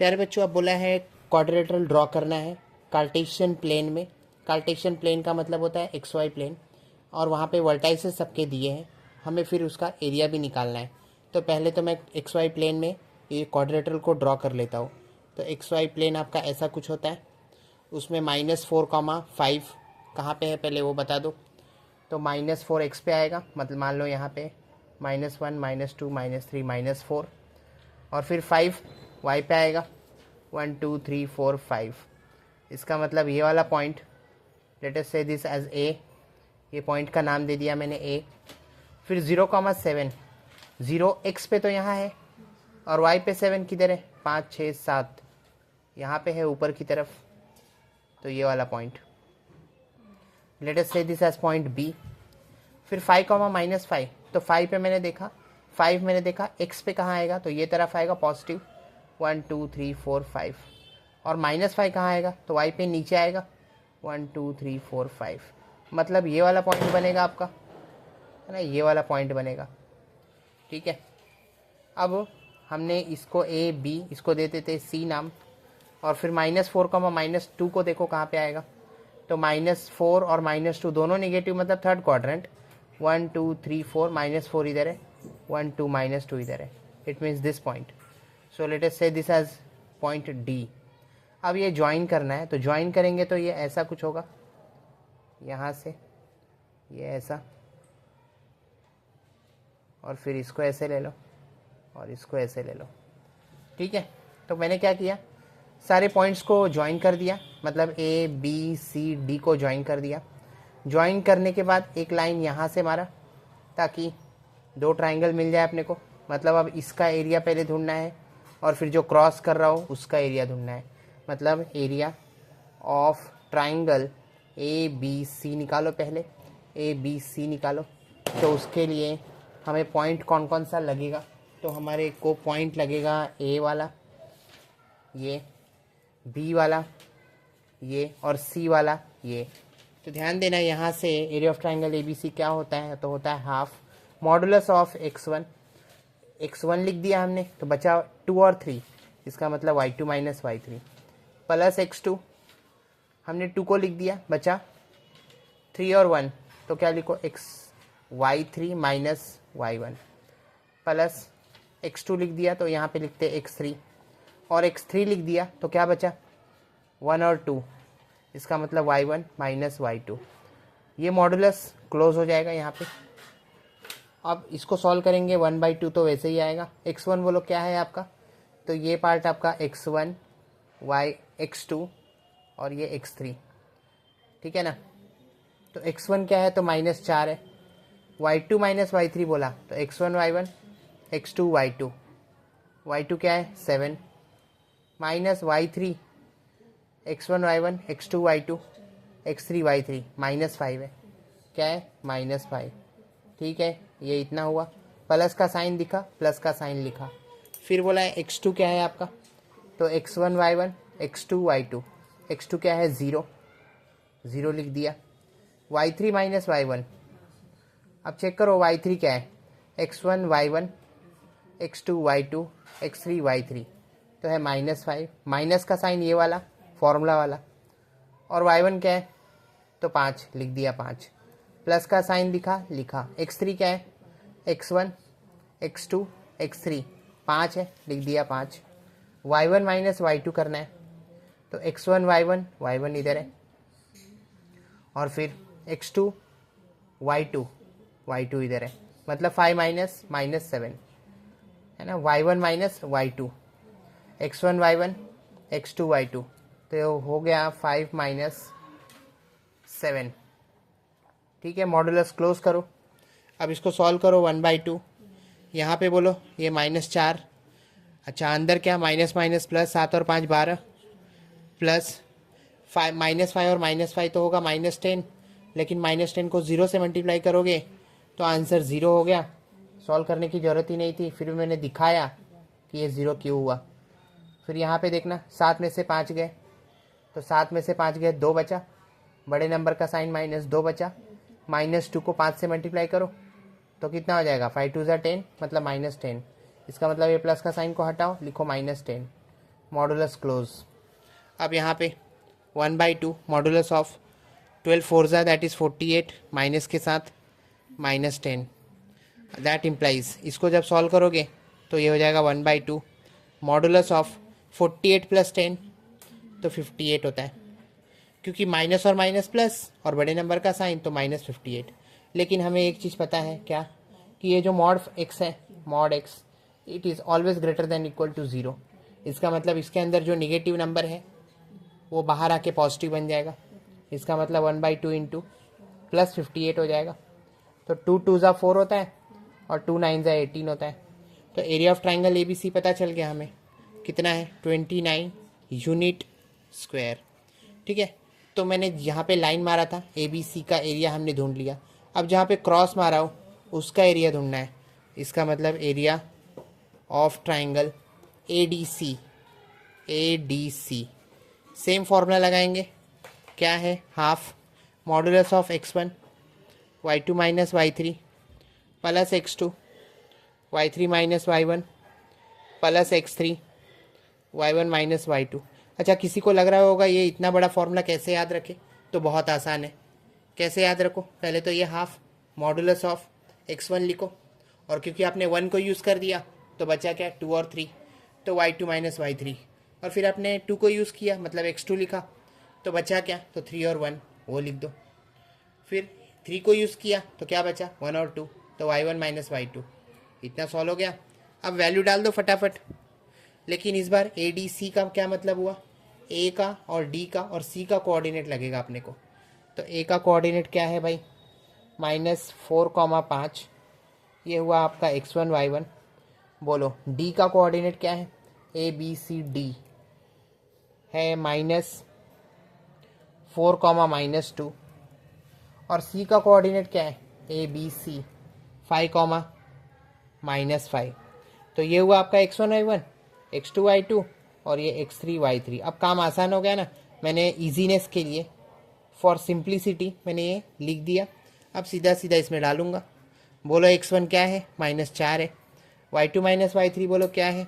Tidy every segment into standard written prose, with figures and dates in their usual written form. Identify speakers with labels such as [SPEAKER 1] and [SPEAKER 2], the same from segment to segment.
[SPEAKER 1] प्यारे बच्चों, अब बोला है क्वाड्रिलेटरल ड्रॉ करना है कार्टेशियन प्लेन में। कार्टेशियन प्लेन का मतलब होता है एक्स वाई प्लेन, और वहाँ पे वर्टाइसेस सबके दिए हैं, हमें फिर उसका एरिया भी निकालना है। तो पहले तो मैं एक्स वाई प्लेन में ये क्वाड्रिलेटरल को ड्रॉ कर लेता हूँ। तो एक्स वाई प्लेन आपका ऐसा कुछ होता है, उसमें -4,5 कहाँ पे है पहले वो बता दो। तो -4 एक्स पे आएगा, मतलब मान लो यहाँ पे -1 -2 -3 -4, और फिर 5 वाई पे आएगा 1 2 3 4 5। इसका मतलब ये वाला पॉइंट, लेट अस से दिस एज ए, ये पॉइंट का नाम दे दिया मैंने ए। फिर 0,7, 0 एक्स पे तो यहाँ है, और वाई पे 7 किधर है, 5 6 7 यहाँ पे है ऊपर की तरफ। तो ये वाला पॉइंट, लेट अस से दिस एज पॉइंट बी। फिर 5,-5, तो 5 पे मैंने देखा, 5 मैंने देखा एक्स पे कहाँ आएगा, तो ये तरफ आएगा पॉजिटिव 1 2 3 4 5, और -5 कहाँ आएगा, तो वाई पे नीचे आएगा 1 2 3 4 5। मतलब ये वाला पॉइंट बनेगा आपका, है ना, ये वाला पॉइंट बनेगा। ठीक है, अब हमने इसको ए बी, इसको देते थे सी नाम, और फिर -4, -2 को देखो कहाँ पे आएगा। तो -4 और -2 दोनों नेगेटिव, मतलब थर्ड क्वाड्रेंट। 1 2 3 4, -4 इधर है, 1 2 -2 इधर है। It means this point. So let us से दिस एज पॉइंट डी। अब ये ज्वाइन करना है, तो ज्वाइन करेंगे तो ये ऐसा कुछ होगा, यहाँ से ये ऐसा, और फिर इसको ऐसे ले लो और इसको ऐसे ले लो। ठीक है, तो मैंने क्या किया, सारे पॉइंट्स को ज्वाइन कर दिया, मतलब ए बी सी डी को ज्वाइन कर दिया। ज्वाइन करने के बाद एक लाइन यहाँ से मारा, ताकि 2 ट्राइंगल मिल जाए अपने को। मतलब अब इसका एरिया पहले ढूंढना है, और फिर जो क्रॉस कर रहा हो उसका एरिया ढूंढना है। मतलब area of triangle A B C निकालो, पहले ए बी सी निकालो। तो उसके लिए हमें पॉइंट कौन कौन सा लगेगा, तो हमारे को पॉइंट लगेगा ए वाला, ये बी वाला, ये, और सी वाला ये। तो ध्यान देना, यहाँ से area of triangle A B C क्या होता है, तो होता है half modulus of x1। x1 लिख दिया हमने, तो बचा 2 और 3, इसका मतलब y2 - y3 प्लस x2। हमने 2 को लिख दिया, बचा 3 और 1, तो क्या लिखो, y3 - y1 प्लस x2 लिख दिया, तो यहाँ पे लिखते x3, और x3 लिख दिया, तो क्या बचा 1 और 2, इसका मतलब y1 - y2। ये मॉडुलस क्लोज हो जाएगा यहाँ पे। अब इसको सॉल्व करेंगे 1/2, तो वैसे ही आएगा। x1 बोलो क्या है आपका, तो ये पार्ट आपका x1 x2 और ये x3। ठीक है ना, तो x1 क्या है, तो -4 है। y2 - y3 बोला, तो x1 y1 x2 y2, y2 क्या है 7, minus y3 x1 y1 x2 y2 x3 y3 -5 है, क्या है -5। ठीक है, ये इतना हुआ, प्लस का साइन दिखा, प्लस का साइन लिखा। फिर बोला है x2 क्या है आपका, तो x1 y1 x2 y2, x2 क्या है 0, 0 लिख दिया। y3 - y1, अब चेक करो y3 क्या है, x1 y1 x2 y2 x3 y3, तो है -5, माइनस का साइन ये वाला फॉर्मूला वाला। और y1 क्या है, तो 5 लिख दिया, 5 प्लस का साइन दिखा, लिखा। x3 क्या है, x1 x2 x3 5 है, लिख दिया 5। y1 - y2 करना है, तो x1 y1 इधर है, और फिर x2 y2 इधर है, मतलब 5 -7 है ना, y1 - y2 x1 y1 x2 y2, तो हो गया 5 - 7। ठीक है, मॉडुलस क्लोज करो। अब इसको सॉल्व करो 1/2, यहाँ पे बोलो ये -4, अच्छा अंदर क्या माइनस माइनस प्लस, 7 और 5 12, प्लस -5 और -5 तो होगा -10, लेकिन -10 को 0 से मल्टीप्लाई करोगे तो आंसर 0 हो गया। सॉल्व करने की ज़रूरत ही नहीं थी, फिर भी मैंने दिखाया कि ये 0 क्यों हुआ। फिर यहाँ पे देखना 7 में से 5 गए, तो 7 में से 5 गए, 2 बचा, बड़े नंबर का साइन -2 बचा। -2 को 5 से मल्टीप्लाई करो तो कितना हो जाएगा, 5 2 ज़ा 10, मतलब -10। इसका मतलब ये प्लस का साइन को हटाओ, लिखो -10। Modulus close. अब यहाँ पे 1/2 modulus of 12 Forza that is 48 minus के साथ -10 दैट इम्प्लाइज, इसको जब सॉल्व करोगे तो ये हो जाएगा 1/2 मॉडुलस ऑफ 48 + 10 तो 58 होता है, क्योंकि माइनस और माइनस प्लस और बड़े नंबर का साइन तो -58। लेकिन हमें एक चीज़ पता है क्या, कि ये जो मॉड x है, mod x it is always greater than equal to 0। इसका मतलब इसके अंदर जो निगेटिव नंबर है वो बाहर आके पॉजिटिव बन जाएगा। इसका मतलब 1/2 इंटू +58 हो जाएगा। तो 2 2 ज़ा 4 होता है और 2 9 ज़ा 18 होता है। तो एरिया ऑफ ट्राइंगल ABC पता चल गया हमें कितना है, 29 यूनिट स्क्वायर। ठीक है, तो मैंने यहाँ पे लाइन मारा था ABC का एरिया हमने ढूंढ लिया। अब जहाँ पे क्रॉस मारा हो उसका एरिया ढूंढना है। इसका मतलब area of triangle ADC same formula लगाएंगे, क्या है, half modulus of x1 y2 - y3 plus x2 y3 - y1 plus x3 y1 - y2। अच्छा, किसी को लग रहा होगा ये इतना बड़ा फॉर्मूला कैसे याद रखे, तो बहुत आसान है। कैसे याद रखो, पहले तो ये हाफ मॉडुलस ऑफ x1 लिखो, और क्योंकि आपने 1 को यूज़ कर दिया तो बचा क्या, 2 और 3, तो y2 - y3, और फिर आपने 2 को यूज़ किया मतलब x2 लिखा, तो बचा क्या, तो 3 और 1 वो लिख दो। फिर 3 को यूज़ किया तो क्या बचा, 1 और 2, तो y1 - y2। इतना सॉल्व हो गया। अब वैल्यू डाल दो फटाफट। लेकिन इस बार ADC का क्या मतलब हुआ, A का और D का और C का कोऑर्डिनेट लगेगा अपने को। तो A का कोऑर्डिनेट क्या है भाई, -4, 5, ये हुआ आपका x1 y1। बोलो D का कोऑर्डिनेट क्या है, ABCD है -4, -2, और C का कोऑर्डिनेट क्या है, ABC 5, -5। तो ये हुआ आपका x1 y1, x2 y2 और ये x3 y3। अब काम आसान हो गया ना, मैंने इजीनेस के लिए, फॉर सिंप्लिसिटी मैंने ये लिख दिया। अब सीधा सीधा इसमें डालूंगा। बोलो x1 क्या है, -4 है। y2 - y3 बोलो क्या है,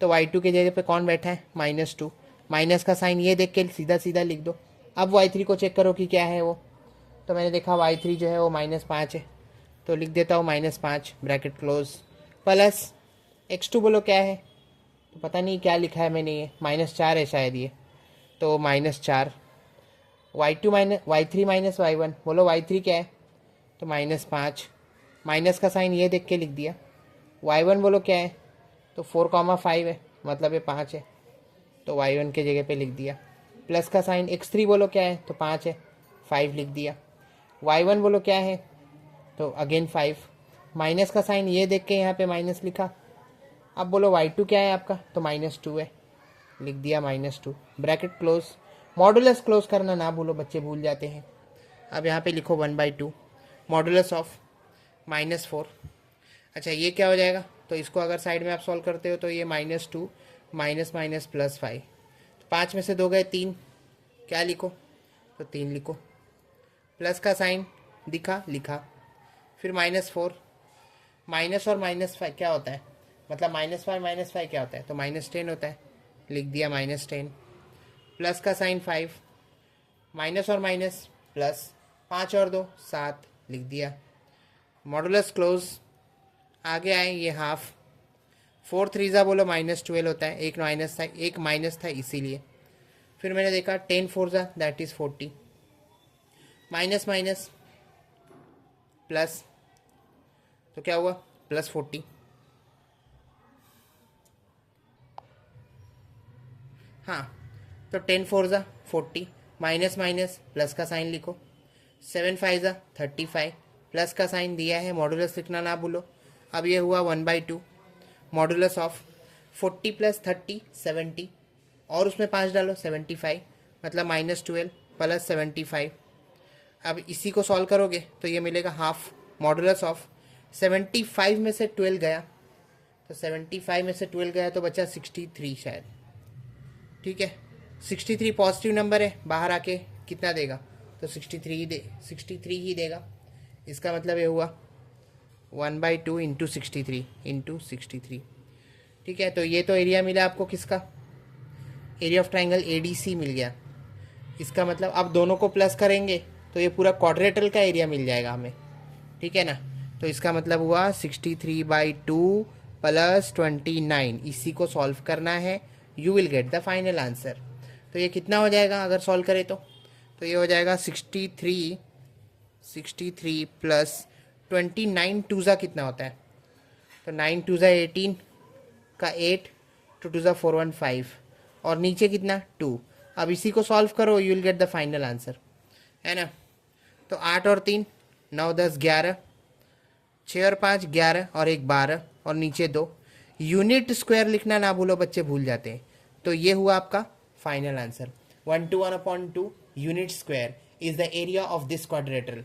[SPEAKER 1] तो y2 के जगह पे कौन बैठा है, -2। माइनस का साइन ये देख के सीधा सीधा लिख दो। अब y3 को चेक करो कि क्या है वो, तो मैंने देखा y3 जो है वो -5 है, तो लिख देता हूँ -5 ब्रैकेट क्लोज, प्लस x2 बोलो क्या है, तो पता नहीं क्या लिखा है मैंने, ये -4 है शायद ये, तो -4। y3 - y1 बोलो y3 क्या है, तो -5, माइनस का साइन ये देख के लिख दिया। y1 बोलो क्या है, तो 4, 5 है, मतलब ये 5 है, तो y1 के जगह पे लिख दिया। प्लस का साइन x3 बोलो क्या है, तो 5 है, 5 लिख दिया। y1 बोलो क्या है, तो अगेन 5, माइनस का साइन ये देख के यहाँ पे माइनस लिखा। अब बोलो y2 क्या है आपका, तो -2 है, लिख दिया -2 ब्रैकेट क्लोज। मॉडुलस क्लोज करना ना भूलो, बच्चे भूल जाते हैं। अब यहाँ पे लिखो 1/2 मॉडुलस ऑफ -4। अच्छा, ये क्या हो जाएगा, तो इसको अगर साइड में आप सॉल्व करते हो तो ये -2 माइनस +5, तो 5 में से 2 गए 3, क्या लिखो, तो 3 लिखो। प्लस का साइन दिखा, लिखा। फिर -4, माइनस और -5 क्या होता है, मतलब -5 - 5 क्या होता है, तो -10 होता है, लिख दिया -10। प्लस का साइन 5, माइनस और माइनस प्लस, 5 और 2 7, लिख दिया। मॉडुलस क्लोज, आगे आए ये हाफ, 4 3 ज़ा बोलो -12 होता है, एक माइनस था इसीलिए। फिर मैंने देखा 10 4 ज़ा that is 40, minus minus plus, तो क्या हुआ, +40। हाँ, तो 10 4 ज़ा 40, माइनस माइनस प्लस का साइन लिखो। 7 5 ज़ा 35, प्लस का साइन दिया है, मॉडुलस लिखना ना भूलो। अब ये हुआ 1/2 मॉडुलस ऑफ 40 + 30 70, और उसमें 5 डालो 75, मतलब -12 + 75। अब इसी को सॉल्व करोगे तो ये मिलेगा हाफ मॉडुलस ऑफ 75 में से 12 गया, तो 75 में से 12 गया तो बचा 63 शायद। ठीक है, 63 पॉजिटिव नंबर है, बाहर आके कितना देगा, तो 63 ही देगा। इसका मतलब ये हुआ 1/2 × 63 × 63। ठीक है, तो ये तो एरिया मिला आपको किसका, एरिया ऑफ ट्राइंगल ADC मिल गया। इसका मतलब अब दोनों को प्लस करेंगे तो ये पूरा क्वाड्रेटल का एरिया मिल जाएगा हमें, ठीक है ना। तो इसका मतलब हुआ 63/2 प्लस 29, इसी को सॉल्व करना है, you will get the final answer. तो ये कितना हो जाएगा अगर सॉल्व करें तो ये हो जाएगा 63 प्लस 29 टूज़ा कितना होता है, तो 9 टूज़ा 18 का 8, 2 टूज़ा 4 1 5 और नीचे कितना 2। अब इसी को सॉल्व करो, you will get the final answer, है ना। तो 8 और 3 9 10 11, 6 और 5 11 और 1 12 और नीचे 2। यूनिट स्क्वायर लिखना ना भूलो, बच्चे भूल जाते हैं। तो ये हुआ आपका final answer, 1 to 1/2 unit square is the area of this quadrilateral.